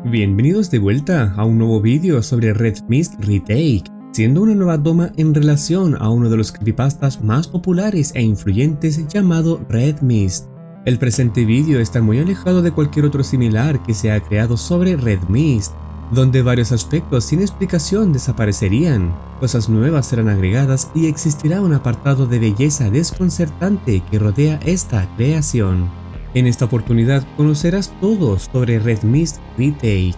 Bienvenidos de vuelta a un nuevo vídeo sobre Red Mist Retake, siendo una nueva toma en relación a uno de los creepypastas más populares e influyentes llamado Red Mist. El presente vídeo está muy alejado de cualquier otro similar que se ha creado sobre Red Mist, donde varios aspectos sin explicación desaparecerían, cosas nuevas serán agregadas y existirá un apartado de belleza desconcertante que rodea esta creación. En esta oportunidad conocerás todo sobre Red Mist Retake.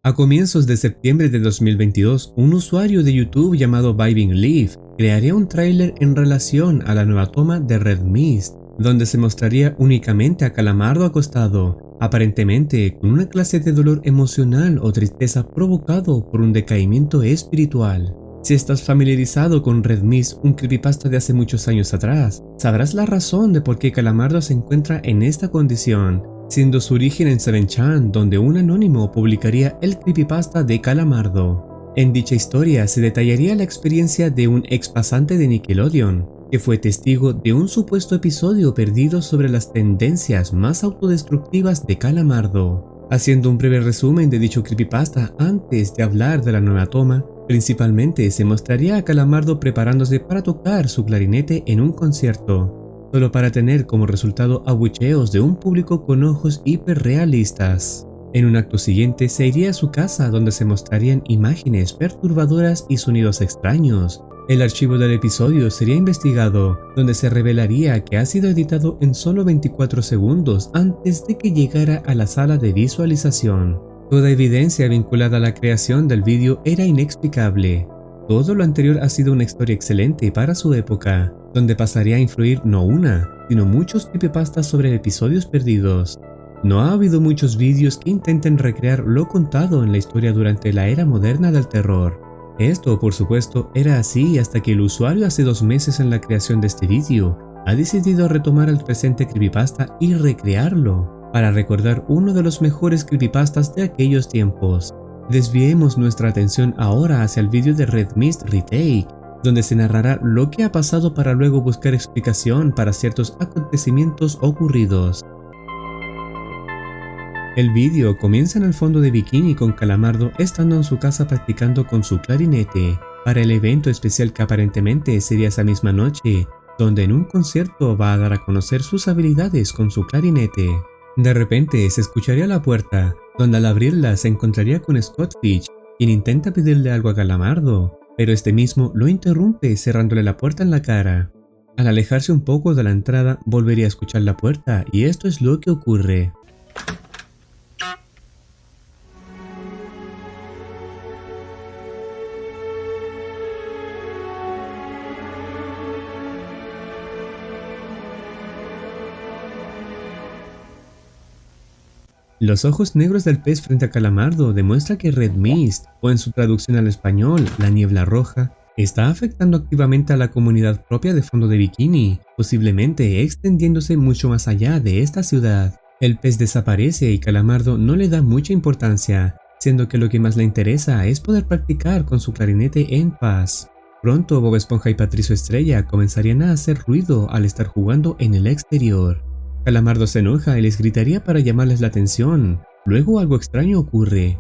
A comienzos de septiembre de 2022, un usuario de YouTube llamado Vibing Leaf crearía un tráiler en relación a la nueva toma de Red Mist, donde se mostraría únicamente a Calamardo acostado, aparentemente con una clase de dolor emocional o tristeza provocado por un decaimiento espiritual. Si estás familiarizado con Red Mist, un creepypasta de hace muchos años atrás, sabrás la razón de por qué Calamardo se encuentra en esta condición, siendo su origen en 7chan, donde un anónimo publicaría el creepypasta de Calamardo. En dicha historia se detallaría la experiencia de un ex pasante de Nickelodeon, que fue testigo de un supuesto episodio perdido sobre las tendencias más autodestructivas de Calamardo. Haciendo un breve resumen de dicho creepypasta antes de hablar de la nueva toma, principalmente se mostraría a Calamardo preparándose para tocar su clarinete en un concierto, solo para tener como resultado abucheos de un público con ojos hiperrealistas. En un acto siguiente se iría a su casa, donde se mostrarían imágenes perturbadoras y sonidos extraños. El archivo del episodio sería investigado, donde se revelaría que ha sido editado en solo 24 segundos antes de que llegara a la sala de visualización. Toda evidencia vinculada a la creación del vídeo era inexplicable. Todo lo anterior ha sido una historia excelente para su época, donde pasaría a influir no una, sino muchos creepypastas sobre episodios perdidos. No ha habido muchos vídeos que intenten recrear lo contado en la historia durante la era moderna del terror. Esto, por supuesto, era así hasta que el usuario hace 2 meses en la creación de este vídeo ha decidido retomar el presente creepypasta y recrearlo, para recordar uno de los mejores creepypastas de aquellos tiempos. Desviemos nuestra atención ahora hacia el vídeo de Red Mist Retake, donde se narrará lo que ha pasado para luego buscar explicación para ciertos acontecimientos ocurridos. El vídeo comienza en el fondo de bikini con Calamardo estando en su casa practicando con su clarinete, para el evento especial que aparentemente sería esa misma noche, donde en un concierto va a dar a conocer sus habilidades con su clarinete. De repente se escucharía la puerta, donde al abrirla se encontraría con Scottfish, quien intenta pedirle algo a Calamardo, pero este mismo lo interrumpe cerrándole la puerta en la cara. Al alejarse un poco de la entrada volvería a escuchar la puerta y esto es lo que ocurre. Los ojos negros del pez frente a Calamardo demuestra que Red Mist, o en su traducción al español, la niebla roja, está afectando activamente a la comunidad propia de fondo de bikini, posiblemente extendiéndose mucho más allá de esta ciudad. El pez desaparece y Calamardo no le da mucha importancia, siendo que lo que más le interesa es poder practicar con su clarinete en paz. Pronto Bob Esponja y Patricio Estrella comenzarían a hacer ruido al estar jugando en el exterior. Calamardo se enoja y les gritaría para llamarles la atención. Luego algo extraño ocurre.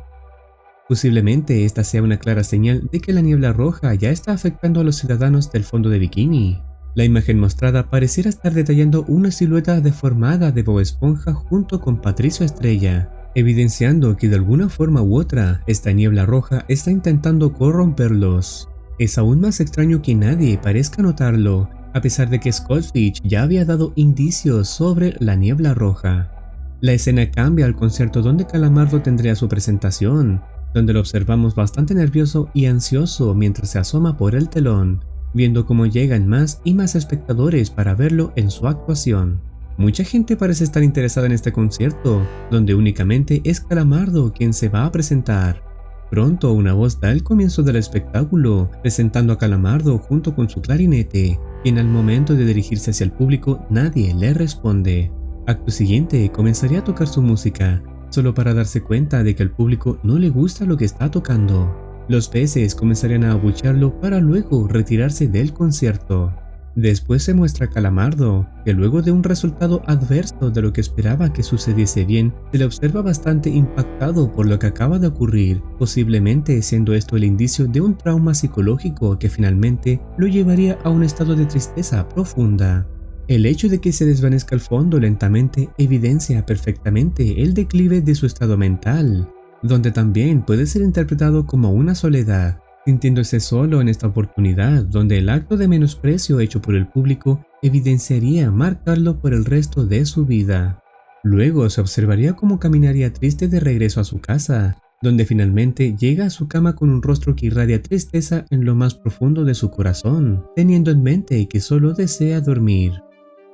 Posiblemente esta sea una clara señal de que la niebla roja ya está afectando a los ciudadanos del fondo de bikini. La imagen mostrada pareciera estar detallando una silueta deformada de Bob Esponja junto con Patricio Estrella, evidenciando que de alguna forma u otra esta niebla roja está intentando corromperlos. Es aún más extraño que nadie parezca notarlo, a pesar de que Scottfish ya había dado indicios sobre la niebla roja. La escena cambia al concierto donde Calamardo tendría su presentación, donde lo observamos bastante nervioso y ansioso mientras se asoma por el telón, viendo cómo llegan más y más espectadores para verlo en su actuación. Mucha gente parece estar interesada en este concierto, donde únicamente es Calamardo quien se va a presentar. Pronto una voz da el comienzo del espectáculo, presentando a Calamardo junto con su clarinete, quien al momento de dirigirse hacia el público nadie le responde. Acto siguiente comenzaría a tocar su música, solo para darse cuenta de que al público no le gusta lo que está tocando. Los peces comenzarían a abuchearlo para luego retirarse del concierto. Después se muestra a Calamardo, que luego de un resultado adverso de lo que esperaba que sucediese bien, se le observa bastante impactado por lo que acaba de ocurrir, posiblemente siendo esto el indicio de un trauma psicológico que finalmente lo llevaría a un estado de tristeza profunda. El hecho de que se desvanezca el fondo lentamente evidencia perfectamente el declive de su estado mental, donde también puede ser interpretado como una soledad, sintiéndose solo en esta oportunidad, donde el acto de menosprecio hecho por el público evidenciaría marcarlo por el resto de su vida. Luego se observaría cómo caminaría triste de regreso a su casa, donde finalmente llega a su cama con un rostro que irradia tristeza en lo más profundo de su corazón, teniendo en mente que solo desea dormir.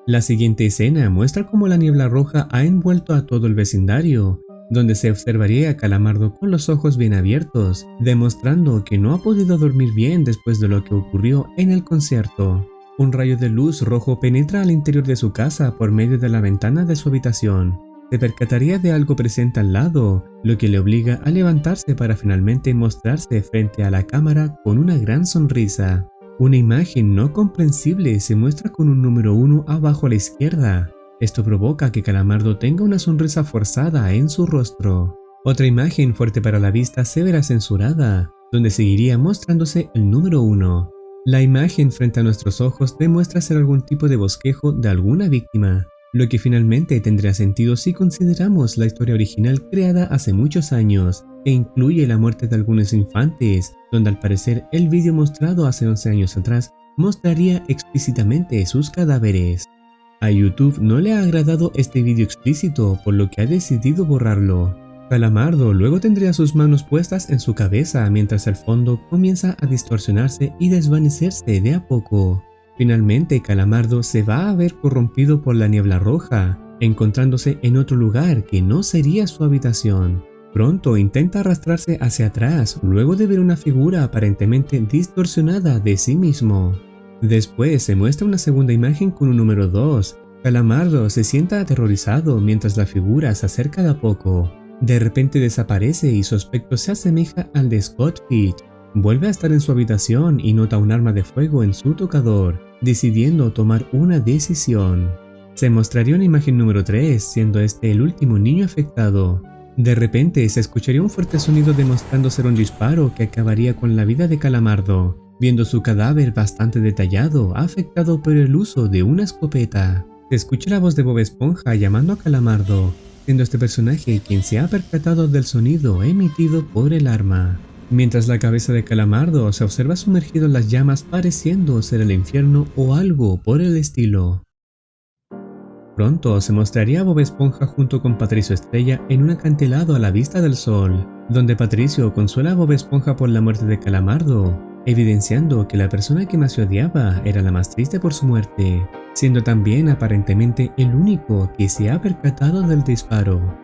La siguiente escena muestra cómo la niebla roja ha envuelto a todo el vecindario, donde se observaría a Calamardo con los ojos bien abiertos, demostrando que no ha podido dormir bien después de lo que ocurrió en el concierto. Un rayo de luz rojo penetra al interior de su casa por medio de la ventana de su habitación. Se percataría de algo presente al lado, lo que le obliga a levantarse para finalmente mostrarse frente a la cámara con una gran sonrisa. Una imagen no comprensible se muestra con un número 1 abajo a la izquierda. Esto provoca que Calamardo tenga una sonrisa forzada en su rostro. Otra imagen fuerte para la vista se verá censurada, donde seguiría mostrándose el número 1. La imagen frente a nuestros ojos demuestra ser algún tipo de bosquejo de alguna víctima, lo que finalmente tendría sentido si consideramos la historia original creada hace muchos años, que incluye la muerte de algunos infantes, donde al parecer el vídeo mostrado hace 11 años atrás mostraría explícitamente sus cadáveres. A YouTube no le ha agradado este vídeo explícito, por lo que ha decidido borrarlo. Calamardo luego tendría sus manos puestas en su cabeza mientras el fondo comienza a distorsionarse y desvanecerse de a poco. Finalmente Calamardo se va a ver corrompido por la niebla roja, encontrándose en otro lugar que no sería su habitación. Pronto intenta arrastrarse hacia atrás luego de ver una figura aparentemente distorsionada de sí mismo. Después se muestra una segunda imagen con un número 2. Calamardo se sienta aterrorizado mientras la figura se acerca de a poco. De repente desaparece y su aspecto se asemeja al de Scott Pitt. Vuelve a estar en su habitación y nota un arma de fuego en su tocador, decidiendo tomar una decisión. Se mostraría una imagen número 3, siendo este el último niño afectado. De repente se escucharía un fuerte sonido demostrando ser un disparo que acabaría con la vida de Calamardo, viendo su cadáver bastante detallado, afectado por el uso de una escopeta. Se escucha la voz de Bob Esponja llamando a Calamardo, siendo este personaje quien se ha percatado del sonido emitido por el arma. Mientras la cabeza de Calamardo se observa sumergido en las llamas pareciendo ser el infierno o algo por el estilo. Pronto se mostraría a Bob Esponja junto con Patricio Estrella en un acantilado a la vista del sol, donde Patricio consuela a Bob Esponja por la muerte de Calamardo, evidenciando que la persona que más se odiaba era la más triste por su muerte, siendo también aparentemente el único que se ha percatado del disparo.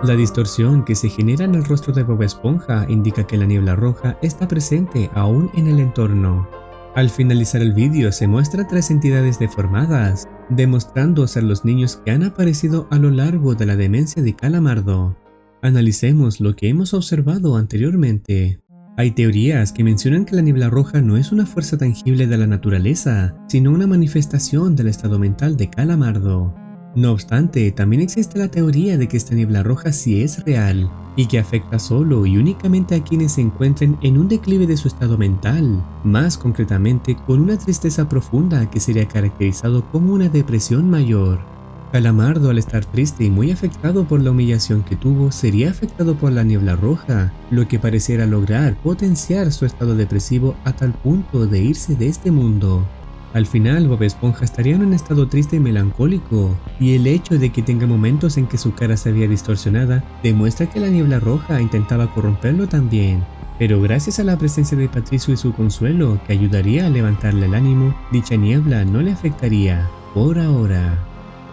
La distorsión que se genera en el rostro de Bob Esponja indica que la niebla roja está presente aún en el entorno. Al finalizar el vídeo se muestra 3 entidades deformadas, demostrando ser los niños que han aparecido a lo largo de la demencia de Calamardo. Analicemos lo que hemos observado anteriormente. Hay teorías que mencionan que la niebla roja no es una fuerza tangible de la naturaleza, sino una manifestación del estado mental de Calamardo. No obstante, también existe la teoría de que esta niebla roja sí es real y que afecta solo y únicamente a quienes se encuentren en un declive de su estado mental, más concretamente con una tristeza profunda que sería caracterizado como una depresión mayor. Calamardo, al estar triste y muy afectado por la humillación que tuvo, sería afectado por la niebla roja, lo que pareciera lograr potenciar su estado depresivo a tal punto de irse de este mundo. Al final, Bob Esponja estaría en un estado triste y melancólico, y el hecho de que tenga momentos en que su cara se veía distorsionada demuestra que la niebla roja intentaba corromperlo también. Pero gracias a la presencia de Patricio y su consuelo, que ayudaría a levantarle el ánimo, dicha niebla no le afectaría, por ahora.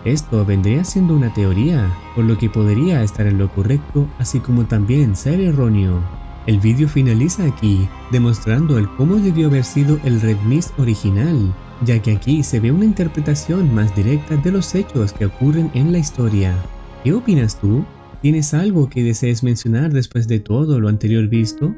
Esto vendría siendo una teoría, por lo que podría estar en lo correcto, así como también ser erróneo. El vídeo finaliza aquí, demostrando el cómo debió haber sido el Red Mist original, ya que aquí se ve una interpretación más directa de los hechos que ocurren en la historia. ¿Qué opinas tú? ¿Tienes algo que desees mencionar después de todo lo anterior visto?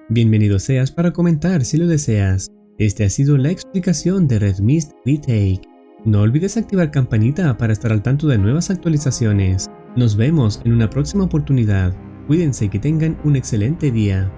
Bienvenido seas para comentar si lo deseas. Este ha sido la explicación de Red Mist Retake. No olvides activar campanita para estar al tanto de nuevas actualizaciones. Nos vemos en una próxima oportunidad. Cuídense y que tengan un excelente día.